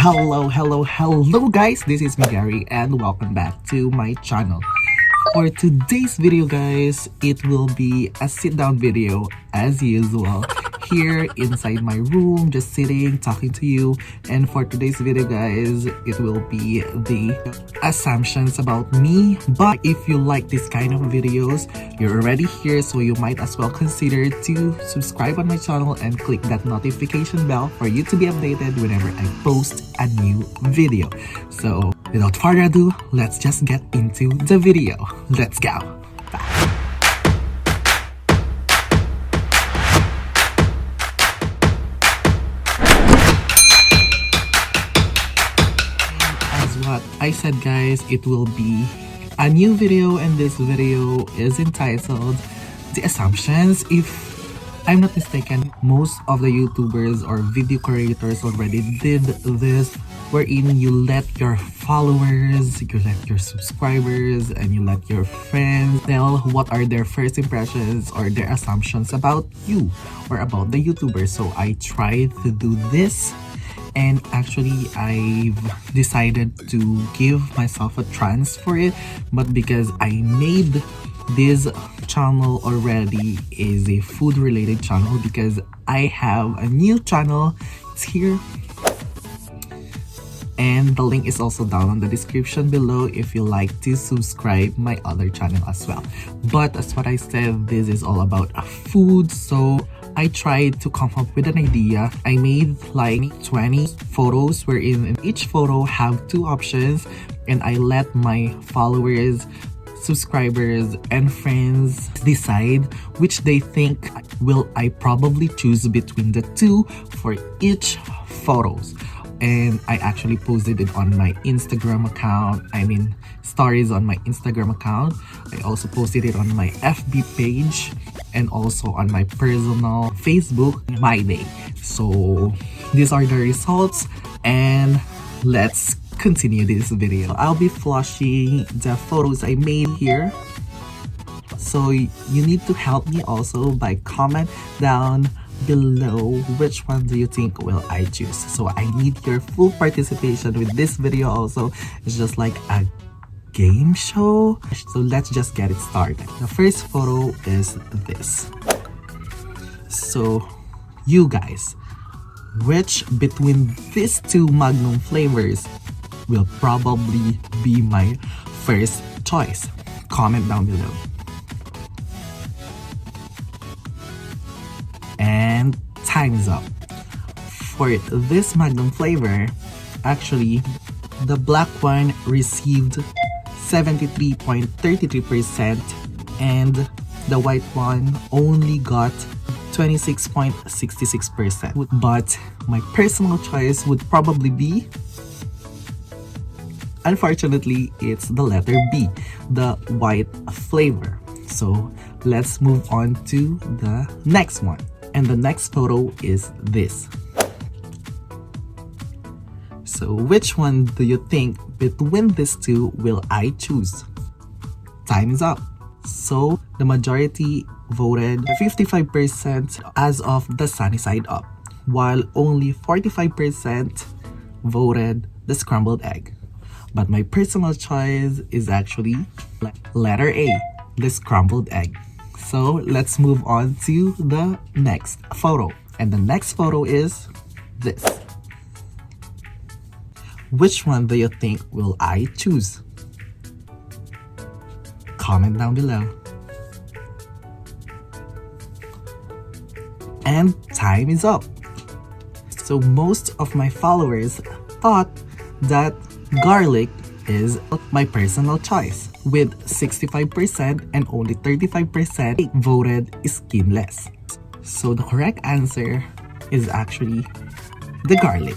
Hello guys, this is me Gary and welcome back to my channel. For today's video guys, it will be a sit down video as usual here inside my room, just sitting talking to you. And for today's video guys, it will be the assumptions about me. But if you like this kind of videos, you're already here, so you might as well consider to subscribe on my channel and click that notification bell for you to be updated whenever I post a new video. So without further ado, let's just get into the video. Let's go. As what I said guys, it will be a new video, and this video is entitled The Assumptions. If I'm not mistaken, most of the YouTubers or video creators already did this, wherein you let your followers, you let your subscribers, and you let your friends tell what are their first impressions or their assumptions about you or about the YouTuber. So I tried to do this, and actually I've decided to give myself a chance for it, but because I made this channel already is a food related channel, because I have a new channel. It's here, and the link is also down on the description below if you like to subscribe my other channel as well. But as what I said, this is all about food, so I tried to come up with an idea. I made like 20 photos, wherein each photo have two options, and I let my followers, subscribers, and friends decide which they think will I probably choose between the two for each photos. And I actually posted it on my Instagram account. I mean, stories on my Instagram account. I also posted it on my FB page and also on my personal Facebook, My Day. So these are the results, and let's continue this video. I'll be flashing the photos I made here. So you need to help me also by comment down below which one do you think will I choose. So I need your full participation with this video also. It's just like a game show. So let's just get it started. The first photo is this. So you guys, which between these two Magnum flavors will probably be my first choice? Comment down below. And time is up. For this Magnum flavor, actually, the black one received 73.33%, and the white one only got 26.66%. But my personal choice would probably be, unfortunately, it's the letter B, the white flavor. So let's move on to the next one. And the next photo is this. So which one do you think between these two will I choose? Time is up. So the majority voted 55% as of the sunny side up, while only 45% voted the scrambled egg. But my personal choice is actually letter A, the scrambled egg. So let's move on to the next photo. And the next photo is this. Which one do you think will I choose? Comment down below. And time is up. So most of my followers thought that garlic is my personal choice, with 65% and only 35% voted skinless. So the correct answer is actually the garlic.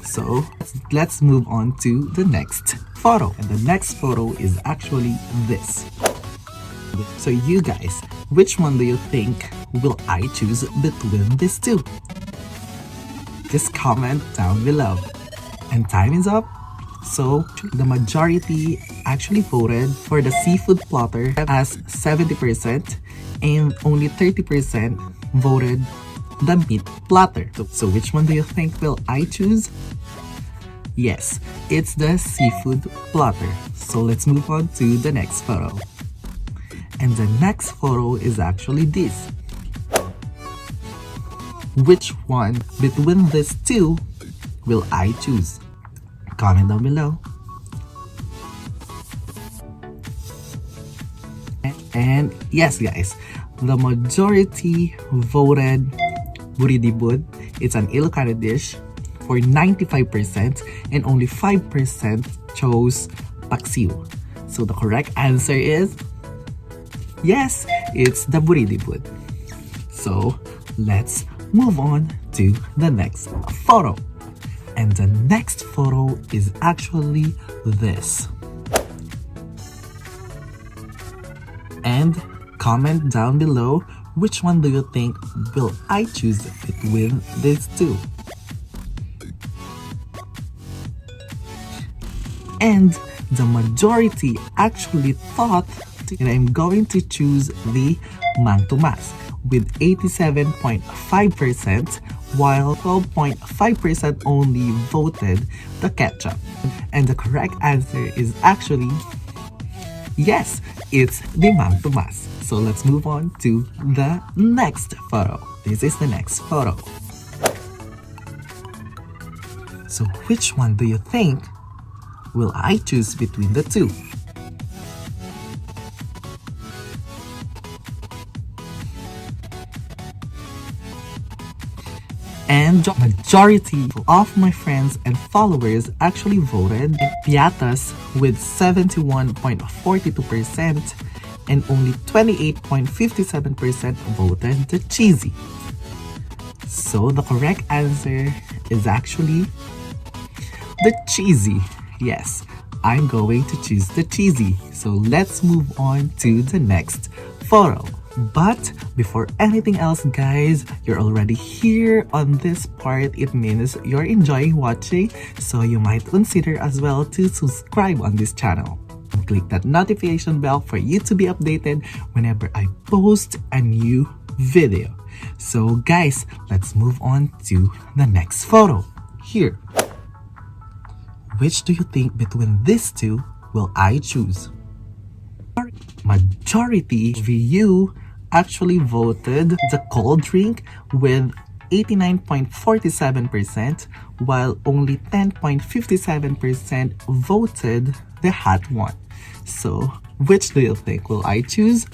So let's move on to the next photo. And the next photo is actually this. So you guys, which one do you think will I choose between these two? Just comment down below. And time is up. So the majority actually voted for the seafood platter as 70%, and only 30% voted the meat platter. So which one do you think will I choose? Yes, it's the seafood platter. So let's move on to the next photo. And the next photo is actually this. Which one between these two will I choose? Comment down below. And yes guys, the majority voted buridibud. It's an Ilocano dish for 95% and only 5% chose paksiw. So the correct answer is yes, it's the buridibud. So let's move on to the next photo. And the next photo is actually this. And comment down below which one do you think will I choose between these two. And the majority actually thought that I'm going to choose the mang tomas with 87.5%, while 12.5% only voted the ketchup. And the correct answer is actually yes, it's the mang tomas. So let's move on to the next photo. This is the next photo. So which one do you think will I choose between the two? And the majority of my friends and followers actually voted piatas with 71.42% and only 28.57% voted the cheesy. So the correct answer is actually the cheesy. Yes, I'm going to choose the cheesy. So let's move on to the next photo. But before anything else guys, you're already here on this part. It means you're enjoying watching, so you might consider as well to subscribe on this channel. Click that notification bell for you to be updated whenever I post a new video. So guys, let's move on to the next photo. Here. Which do you think between these two will I choose? Majority of you actually voted the cold drink with 89.47%, while only 10.57% voted the hot one. So which do you think will I choose?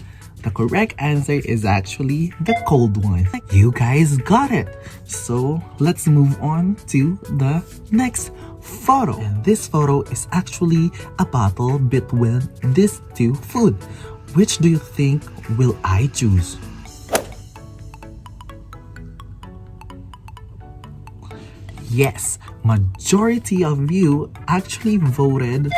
The correct answer is actually the cold one. You guys got it! So let's move on to the next photo. And this photo is actually a battle between these two food. Which do you think will I choose? Yes, majority of you actually voted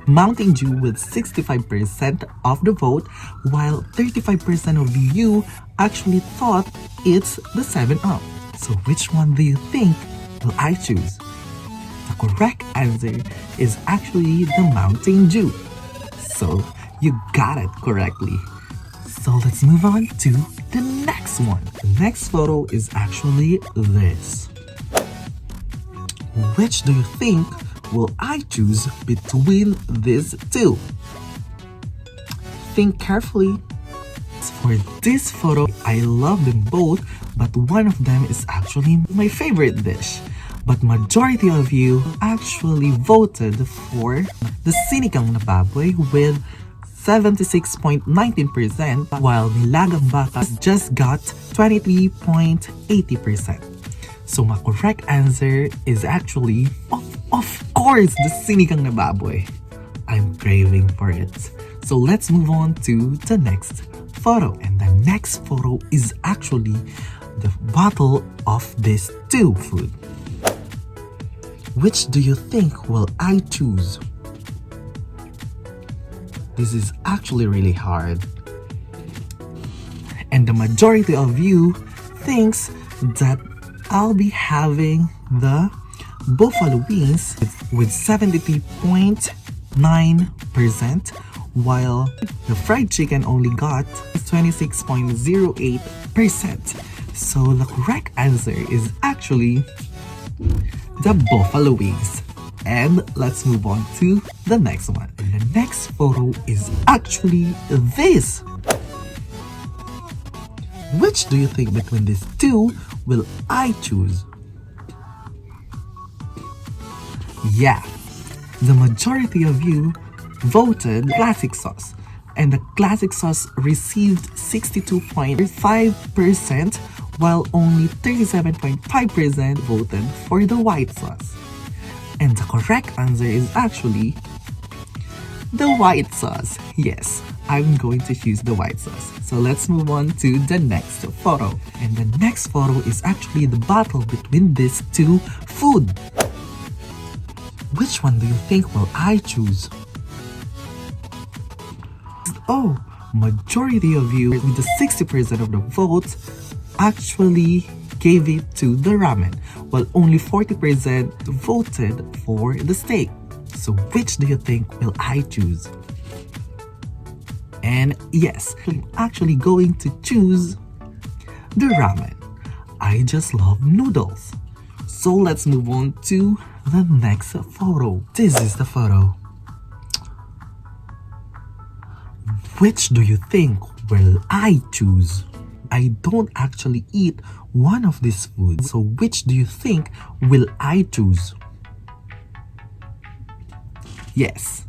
Mountain Dew with 65% of the vote, while 35% of you actually thought it's the 7-Up. So which one do you think will I choose? The correct answer is actually the Mountain Dew. So you got it correctly. So let's move on to the next one. The next photo is actually this. Which do you think will I choose between these two? Think carefully. For this photo, I love them both, but one of them is actually my favorite dish. But majority of you actually voted for the sinigang na baboy with 76.19%, while nilagang baka just got 23.80%. So my correct answer is actually, of course, the sinigang na baboy. I'm craving for it. So let's move on to the next photo. And the next photo is actually the battle of these two food. Which do you think will I choose? This is actually really hard. And the majority of you thinks that I'll be having the buffalo wings with 73.9%, while the fried chicken only got 26.08%. So the correct answer is actually the buffalo wings. And let's move on to the next one. And the next photo is actually this. Which do you think between these two will I choose? Yeah, the majority of you voted classic sauce, and the classic sauce received 62.5%, while only 37.5% voted for the white sauce. And the correct answer is actually the white sauce. Yes, I'm going to choose the white sauce. So let's move on to the next photo. And the next photo is actually the battle between these two food. Which one do you think will I choose? Oh, majority of you with the 60% of the votes actually gave it to the ramen, while only 40% voted for the steak. So which do you think will I choose? And yes, I'm actually going to choose the ramen. I just love noodles. So let's move on to the next photo. This is the photo. Which do you think will I choose? I don't actually eat one of these foods. So which do you think will I choose? Yes,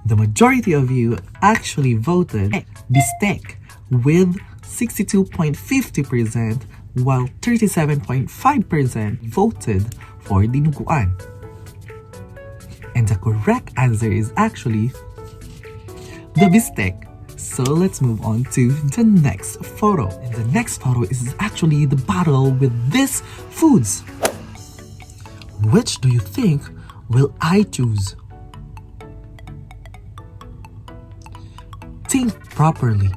the majority of you actually voted bistec with 62.50%, while 37.5% voted for dinuguan. And the correct answer is actually the bistec. So let's move on to the next photo. And the next photo is actually the battle with these foods. Which do you think will I choose? Think properly.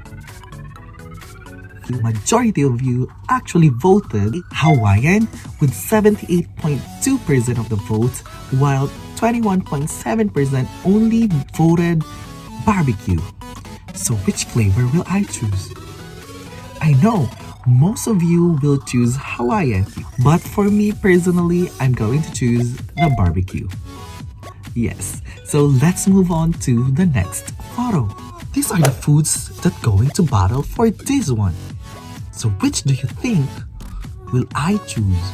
The majority of you actually voted Hawaiian with 78.2% of the votes, while 21.7% only voted barbecue. So which flavor will I choose? I know most of you will choose Hawaiian, but for me personally, I'm going to choose the barbecue. Yes, so let's move on to the next photo. These are the foods that going to battle for this one. So which do you think will I choose?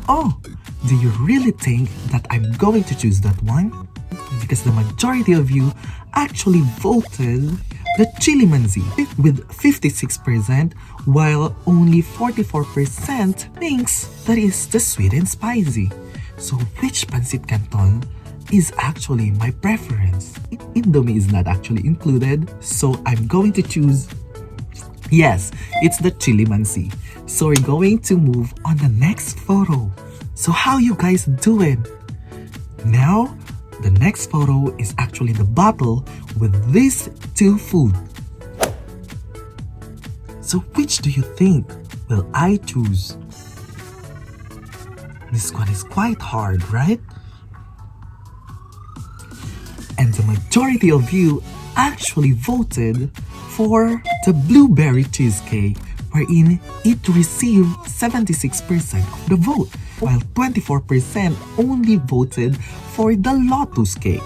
Oh, do you really think that I'm going to choose that one? Because the majority of you actually voted the chili manzi with 56%, while only 44% thinks that is the sweet and spicy. So which pancit canton is actually my preference? Indomie is not actually included, so I'm going to choose, yes, it's the chili mansi. So we're going to move on the next photo. So how you guys doing? Now, the next photo is actually the battle with these two food. So which do you think will I choose? This one is quite hard, right? And the majority of you actually voted for the blueberry cheesecake, wherein it received 76% of the vote, while 24% only voted for the lotus cake.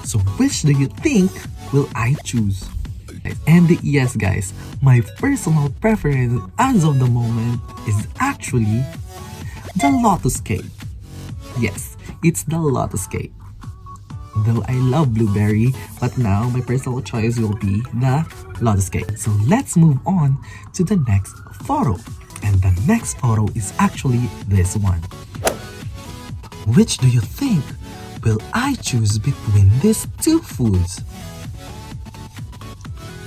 So which do you think will I choose? And yes guys, my personal preference as of the moment is actually the lotus cake. Yes, it's the lotus cake. Though I love blueberry, but now my personal choice will be the lotus cake. So let's move on to the next photo. And the next photo is actually this one. Which do you think will I choose between these two foods?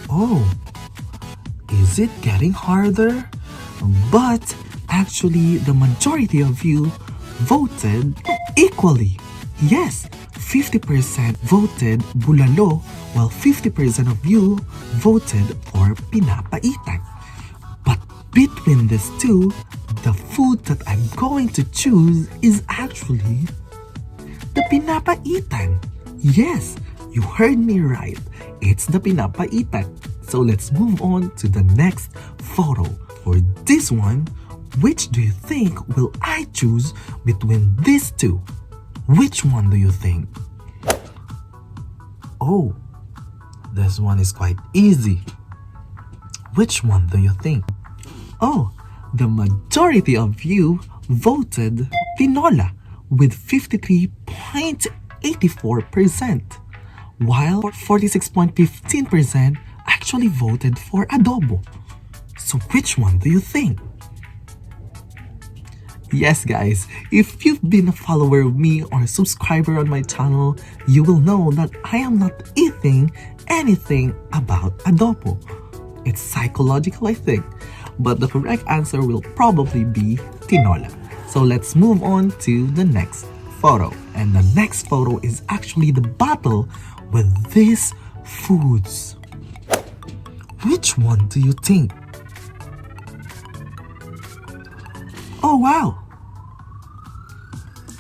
Oh, is it getting harder? But actually the majority of you voted equally. Yes, 50% voted bulalo, while 50% of you voted for pinapaitan. But between these two, the food that I'm going to choose is actually the pinapaitan. Yes, you heard me right. It's the pinapaitan. So let's move on to the next photo. For this one, Which do you think will I choose between these two? Which one do you think? Oh, this one is quite easy. Which one do you think? Oh, the majority of you voted tinola with 53.84%, while 46.15% actually voted for adobo. So which one do you think? Yes guys, if you've been a follower of me or a subscriber on my channel, you will know that I am not eating anything about adobo. It's psychological, I think, but the correct answer will probably be tinola. So let's move on to the next photo. And the next photo is actually the battle with these foods. Which one do you think? Oh wow!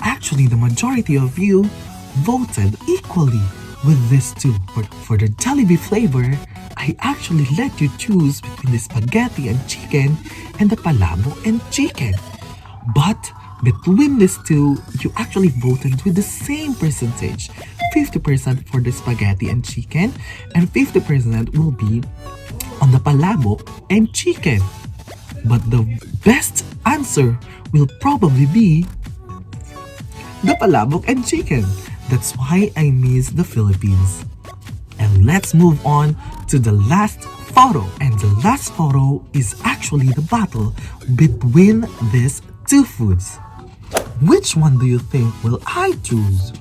Actually, the majority of you voted equally with this two. But for the Jollibee flavor, I actually let you choose between the spaghetti and chicken and the palabo and chicken. But between these two, you actually voted with the same percentage. 50% for the spaghetti and chicken and 50% will be on the palabo and chicken. But the best answer will probably be the palabok and chicken. That's why I miss the Philippines. And let's move on to the last photo. And the last photo is actually the battle between these two foods. Which one do you think will I choose?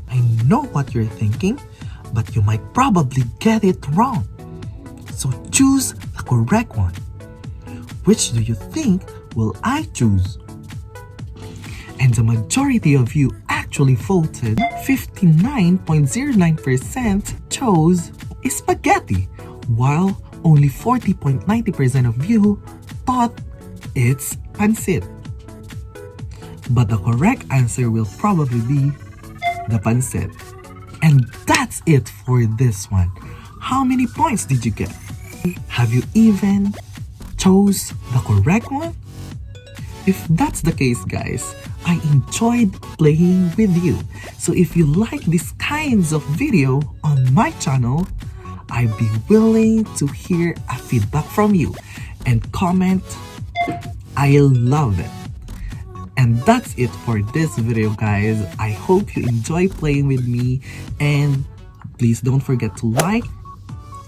I know what you're thinking, but you might probably get it wrong. So choose the correct one. Which do you think will I choose? And the majority of you actually voted 59.09% chose spaghetti, while only 40.90% of you thought it's pancit. But the correct answer will probably be the pancit. And that's it for this one. How many points did you get? Have you even chose the correct one? If that's the case, guys, I enjoyed playing with you. So if you like these kinds of video on my channel, I'd be willing to hear a feedback from you and comment. I love it. And that's it for this video, guys. I hope you enjoy playing with me, and please don't forget to like,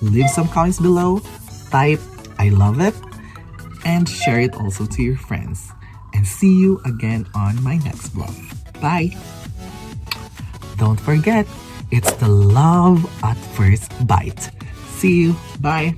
leave some comments below, type I love it, and share it also to your friends. And see you again on my next vlog. Bye! Don't forget, it's the love at first bite. See you. Bye!